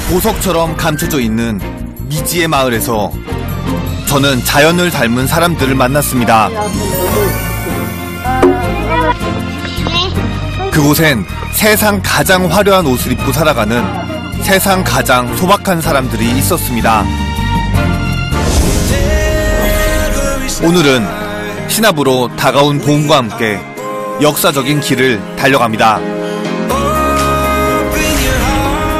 보석처럼 감춰져 있는 미지의 마을에서 저는 자연을 닮은 사람들을 만났습니다. 그곳엔 세상 가장 화려한 옷을 입고 살아가는 세상 가장 소박한 사람들이 있었습니다. 오늘은 신압으로 다가온 봄과 함께 역사적인 길을 달려갑니다.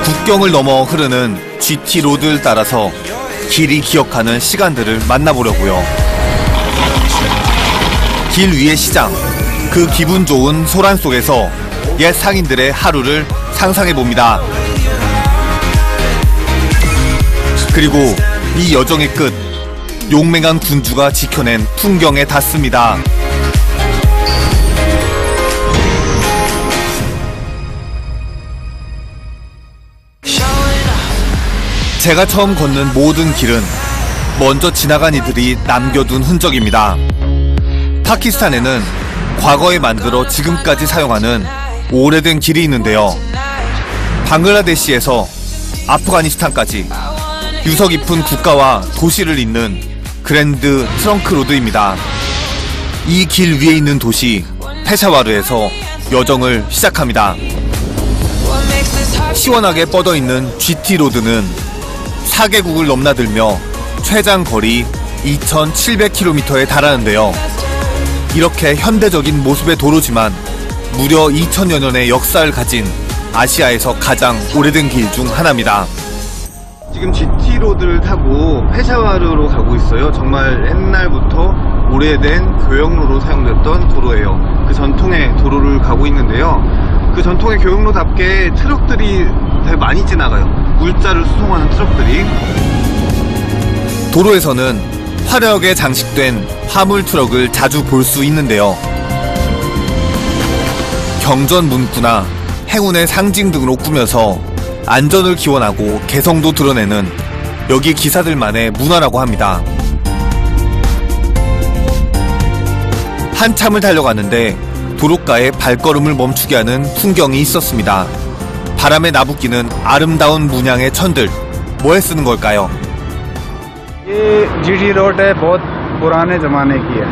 국경을 넘어 흐르는 GT 로드를 따라서 길이 기억하는 시간들을 만나보려고요. 길 위의 시장, 그 기분 좋은 소란 속에서 옛 상인들의 하루를 상상해봅니다. 그리고 이 여정의 끝, 용맹한 군주가 지켜낸 풍경에 닿습니다. 제가 처음 걷는 모든 길은 먼저 지나간 이들이 남겨둔 흔적입니다. 파키스탄에는 과거에 만들어 지금까지 사용하는 오래된 길이 있는데요. 방글라데시에서 아프가니스탄까지 유서 깊은 국가와 도시를 잇는 그랜드 트렁크 로드입니다. 이 길 위에 있는 도시 페샤와르에서 여정을 시작합니다. 시원하게 뻗어있는 GT 로드는 4개국을 넘나들며 최장 거리 2,700km에 달하는데요. 이렇게 현대적인 모습의 도로지만 무려 2000여 년의 역사를 가진 아시아에서 가장 오래된 길 중 하나입니다. 지금 GT로드를 타고 페샤와르로 가고 있어요. 정말 옛날부터 오래된 교역로로 사용됐던 도로예요. 그 전통의 도로를 가고 있는데요. 그 전통의 교역로답게 트럭들이 되게 많이 지나가요. 물자를 수송하는 트럭들이. 도로에서는 화려하게 장식된 화물 트럭을 자주 볼 수 있는데요. 경전 문구나 행운의 상징 등으로 꾸며서 안전을 기원하고 개성도 드러내는 여기 기사들만의 문화라고 합니다. 한참을 달려가는데 도로가에 발걸음을 멈추게 하는 풍경이 있었습니다. 바람에 나부끼는 아름다운 문양의 천들, 뭐에 쓰는 걸까요? ये GT road है, बहुत पुराने जमाने की है।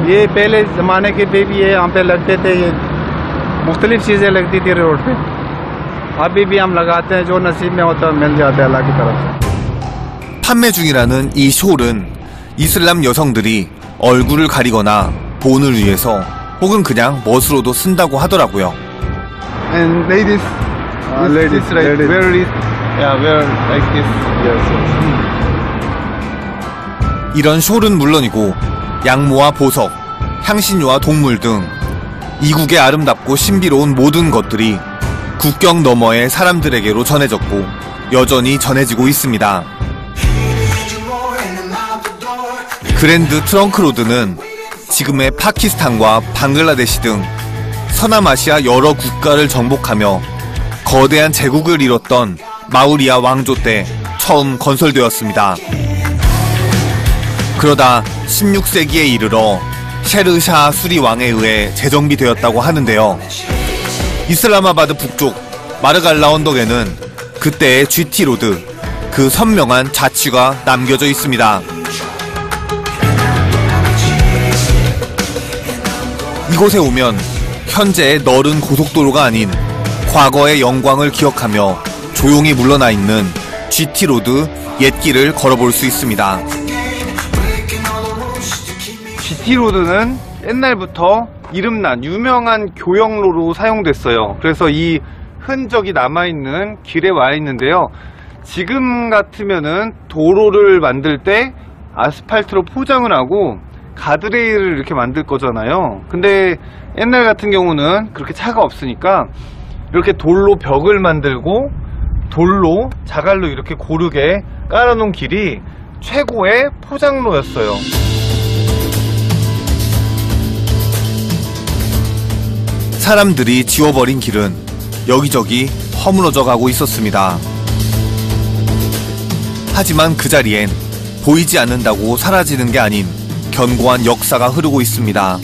ये पहले जमाने के पे भी ये यहाँ पे लगते थे, ये मुख्तलिफ चीजें लगती थी रोड पे। अभी भी हम लगाते हैं, जो नसीब में होता है मिल जाता है अल्लाह की तरफ से। 판매 중이라는 이 숄은 이슬람 여성들이 얼굴을 가리거나 본을 위해서 혹은 그냥 멋으로도 쓴다고 하더라고요. And ladies, ladies, right? Wear it, yeah, wear like this. Yes, yes. 이런 숄은 물론이고 양모와 보석, 향신료와 동물 등 이국의 아름답고 신비로운 모든 것들이 국경 너머의 사람들에게로 전해졌고 여전히 전해지고 있습니다. 그랜드 트렁크 로드는 지금의 파키스탄과 방글라데시 등 서남아시아 여러 국가를 정복하며 거대한 제국을 이뤘던 마우리아 왕조 때 처음 건설되었습니다. 그러다 16세기에 이르러 셰르샤 수리 왕에 의해 재정비되었다고 하는데요. 이슬라마바드 북쪽 마르갈라 언덕에는 그때의 GT 로드, 그 선명한 자취가 남겨져 있습니다. 이곳에 오면 현재의 넓은 고속도로가 아닌 과거의 영광을 기억하며 조용히 물러나 있는 GT 로드 옛길을 걸어볼 수 있습니다. GT 로드는 옛날부터 이름난 유명한 교역로로 사용됐어요. 그래서 이 흔적이 남아있는 길에 와 있는데요. 지금 같으면은 도로를 만들 때 아스팔트로 포장을 하고 가드레일을 이렇게 만들 거잖아요. 근데 옛날 같은 경우는 그렇게 차가 없으니까 이렇게 돌로 벽을 만들고 돌로 자갈로 이렇게 고르게 깔아놓은 길이 최고의 포장로였어요. 사람들이 지워버린 길은 여기저기 허물어져 가고 있었습니다. 하지만 그 자리엔 보이지 않는다고 사라지는 게 아닌 견고한 역사가 흐르고 있습니다.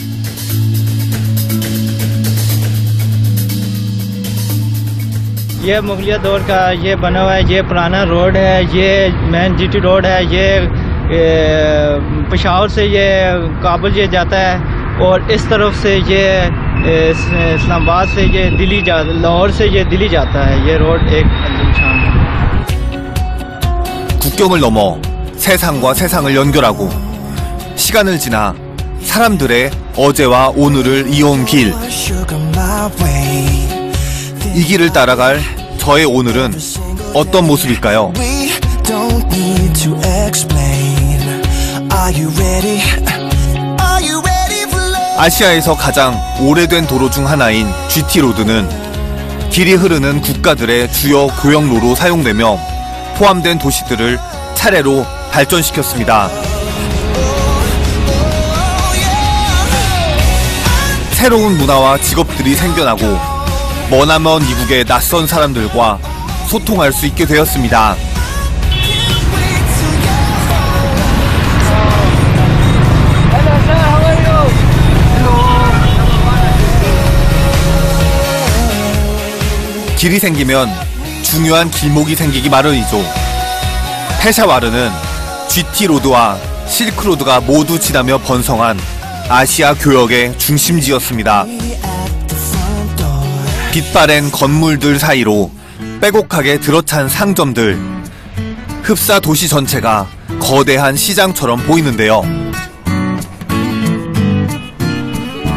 ये मुगलिया दौर का ये बना हुआ है, ये पुराना रोड है, ये मेन जीटी रोड है, ये पेशावर से ये काबुल ये जाता है और इस तरफ से ये इस्लामाबाद से ये दिल्ली लाहौर से ये दिल्ली जाता है। ये रोड एक अंजुमशान है। 국경을 넘어 세상과 세상을 연결하고 시간을 지나 사람들의 어제와 오늘을 이어온 길. 이 길을 따라갈 저의 오늘은 어떤 모습일까요? 아시아에서 가장 오래된 도로 중 하나인 GT로드는 길이 흐르는 국가들의 주요 교역로로 사용되며 포함된 도시들을 차례로 발전시켰습니다. 새로운 문화와 직업들이 생겨나고 머나먼 이국의 낯선 사람들과 소통할 수 있게 되었습니다. 길이 생기면 중요한 길목이 생기기 마련이죠. 페샤와르는 GT로드와 실크로드가 모두 지나며 번성한 아시아 교역의 중심지였습니다. 빛바랜 건물들 사이로 빼곡하게 들어찬 상점들, 흡사 도시 전체가 거대한 시장처럼 보이는데요.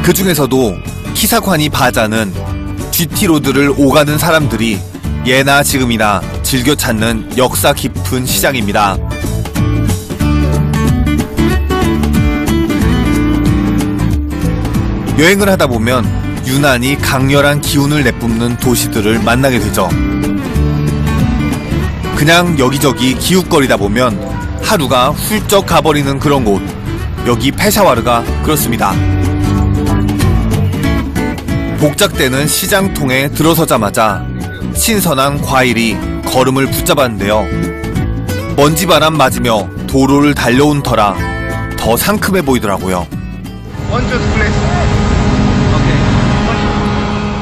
그 중에서도 키사관이 바자는 GT로드를 오가는 사람들이 예나 지금이나 즐겨 찾는 역사 깊은 시장입니다. 여행을 하다 보면 유난히 강렬한 기운을 내뿜는 도시들을 만나게 되죠. 그냥 여기저기 기웃거리다 보면 하루가 훌쩍 가버리는 그런 곳, 여기 페샤와르가 그렇습니다. 복작대는 시장통에 들어서자마자 신선한 과일이 걸음을 붙잡았는데요. 먼지바람 맞으며 도로를 달려온 터라 더 상큼해 보이더라고요.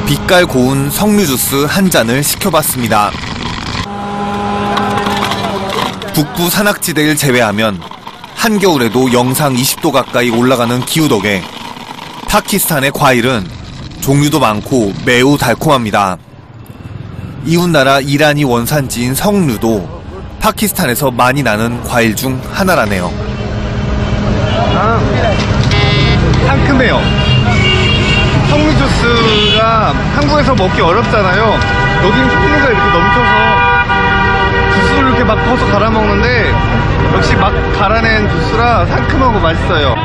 빛깔 고운 석류 주스 한 잔을 시켜봤습니다. 북부 산악지대를 제외하면 한겨울에도 영상 20도 가까이 올라가는 기후 덕에 파키스탄의 과일은 종류도 많고 매우 달콤합니다. 이웃나라 이란이 원산지인 석류도 파키스탄에서 많이 나는 과일 중 하나라네요. 상큼해요. 석류 주스가 한국에서 먹기 어렵잖아요. 여긴 석류가 이렇게 넘쳐서 주스를 이렇게 막 퍼서 갈아 먹는데 역시 막 갈아낸 주스라 상큼하고 맛있어요.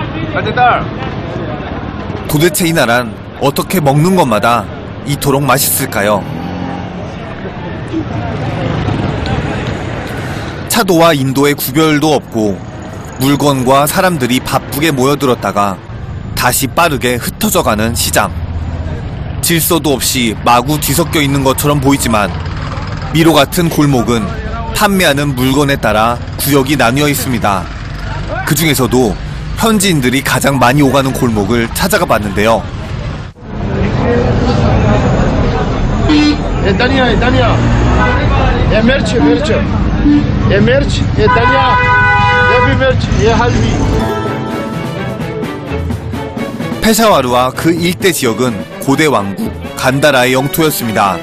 도대체 이 나란 어떻게 먹는 것마다 이토록 맛있을까요? 차도와 인도의 구별도 없고 물건과 사람들이 바쁘게 모여들었다가 다시 빠르게 흩어져가는 시장. 질서도 없이 마구 뒤섞여 있는 것처럼 보이지만 미로 같은 골목은 판매하는 물건에 따라 구역이 나뉘어 있습니다. 그 중에서도 현지인들이 가장 많이 오가는 골목을 찾아가 봤는데요. 페샤와르와 그 일대 지역은 고대 왕국 간다라의 영토였습니다.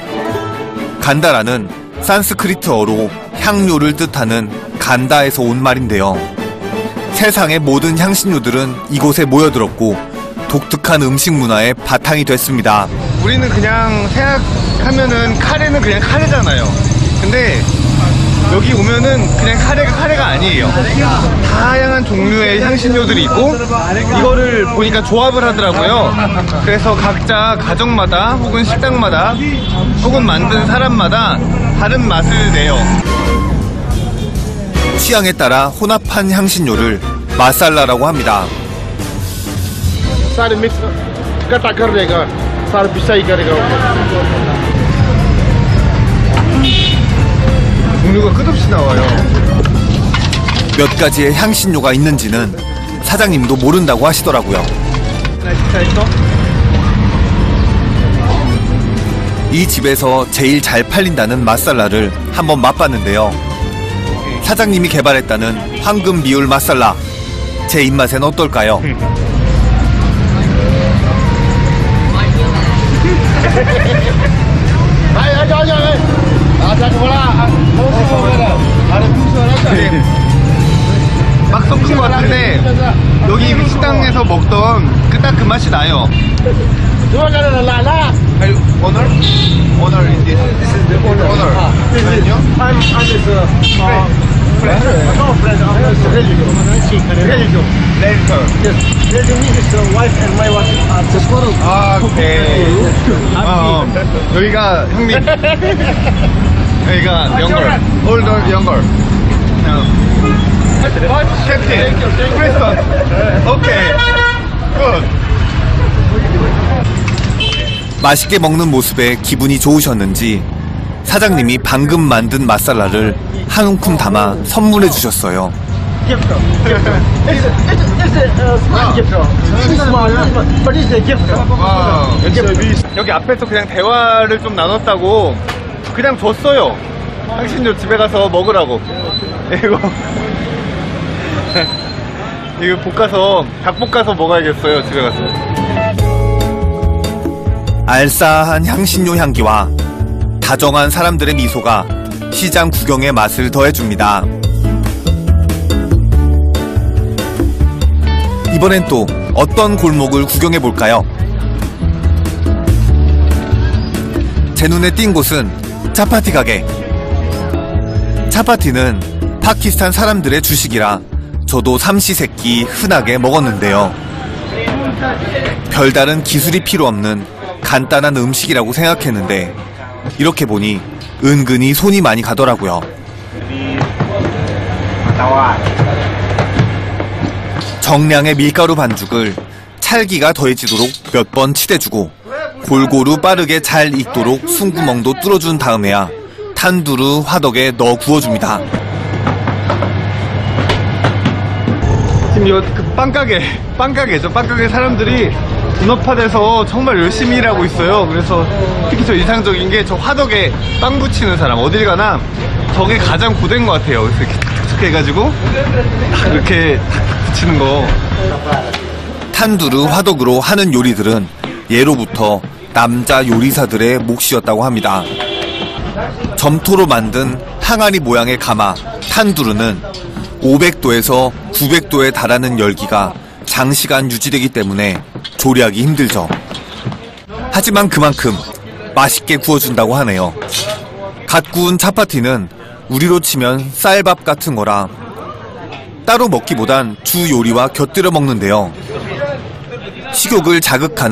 간다라는 산스크리트어로 향료를 뜻하는 간다에서 온 말인데요. 세상의 모든 향신료들은 이곳에 모여들었고 독특한 음식 문화의 바탕이 됐습니다. 우리는 그냥 생각하면은 카레는 그냥 카레잖아요. 근데 여기 오면은 그냥 카레가 아니에요. 다양한 종류의 향신료들이 있고 이거를 보니까 조합을 하더라고요. 그래서 각자 가정마다 혹은 식당마다 혹은 만든 사람마다 다른 맛을 내요. 취향에 따라 혼합한 향신료를 마살라라고 합니다. 종류가 끝없이 나와요. 몇 가지의 향신료가 있는지는 사장님도 모른다고 하시더라고요. 이 집에서 제일 잘 팔린다는 맛살라를 한번 맛봤는데요. 사장님이 개발했다는 황금 비율 맛살라. 제 입맛엔 어떨까요? 막 섞은 것 같은데 여기 식당에서 먹던 딱 그 맛이 나요. Honor? Honor in this? This is the honor. And you? I'm friend. No, friend. Religion. Yes. Religion is wife and my wife are just quarrel. 오케이. 여기가 형님. 여기가 younger. Older, younger. Captain. Preston. Okay. Good. 맛있게 먹는 모습에 기분이 좋으셨는지 사장님이 방금 만든 맛살라를 한 움큼 담아 선물해 주셨어요. 여기 앞에서 그냥 대화를 좀 나눴다고 그냥 줬어요. 당신 집에 가서 먹으라고. 이거 볶아서 닭 볶아서 먹어야겠어요. 집에 가서. 알싸한 향신료 향기와 다정한 사람들의 미소가 시장 구경의 맛을 더해줍니다. 이번엔 또 어떤 골목을 구경해볼까요? 제 눈에 띈 곳은 차파티 가게. 차파티는 파키스탄 사람들의 주식이라 저도 삼시세끼 흔하게 먹었는데요. 별다른 기술이 필요 없는 간단한 음식이라고 생각했는데 이렇게 보니 은근히 손이 많이 가더라고요. 정량의 밀가루 반죽을 찰기가 더해지도록 몇 번 치대주고 골고루 빠르게 잘 익도록 숨구멍도 뚫어준 다음에야 탄두르 화덕에 넣어 구워줍니다. 지금 그 빵가게죠. 빵가게 사람들이 분업화돼서 정말 열심히 일하고 있어요. 그래서 특히 저 인상적인 게 저 화덕에 빵 붙이는 사람 어딜 가나 저게 가장 고된 것 같아요. 그래서 이렇게 툭툭 해가지고 이렇게 붙이는 거. 탄두르 화덕으로 하는 요리들은 예로부터 남자 요리사들의 몫이었다고 합니다. 점토로 만든 항아리 모양의 가마 탄두르는 500도에서 900도에 달하는 열기가 장시간 유지되기 때문에 조리하기 힘들죠. 하지만 그만큼 맛있게 구워준다고 하네요. 갓 구운 차파티는 우리로 치면 쌀밥 같은 거라 따로 먹기보단 주 요리와 곁들여 먹는데요. 식욕을 자극하는